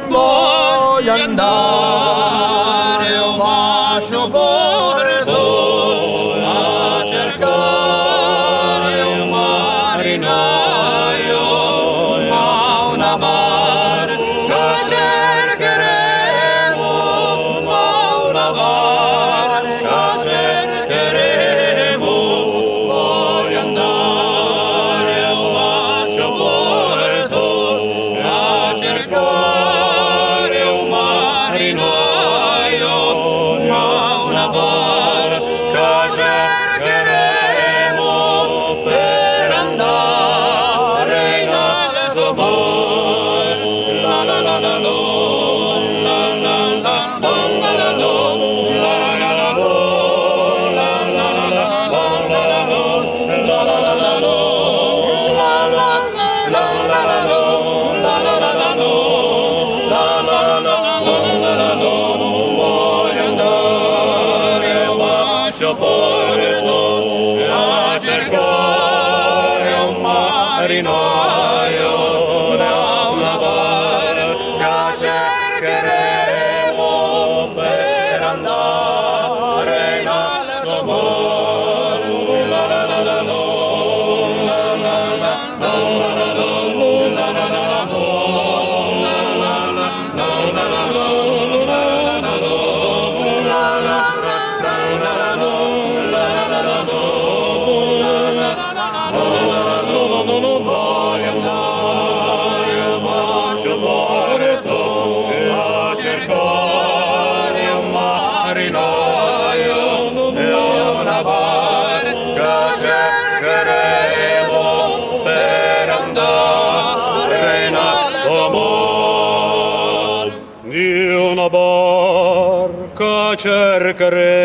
voglio andare a un bacio porto a cercare un marinaio, ma una barca cercheremo, ma una barca cercheremo. Voglio andare a un bacio porto a cercare un marinaio, ma una barca cercheremo per andare in alto mar. La la la la lo, la la la la la lo, la la la lo, la la la la la lo, la la la la lo, la la la la lo, la la la la lo, la la la la lo. Voglio andare a un bacio porto a cercare un marinaio, una barca cercheremo per andare in alto mar. La la la la lo, la la la la lo, la la la la lo, la la la la lo, la la la lo, la la la lo, la la la lo, voglio andare a un bacio porto a cercare un marinaio e una barca cercheremo per andare in alto mar. Di una barca cercheremo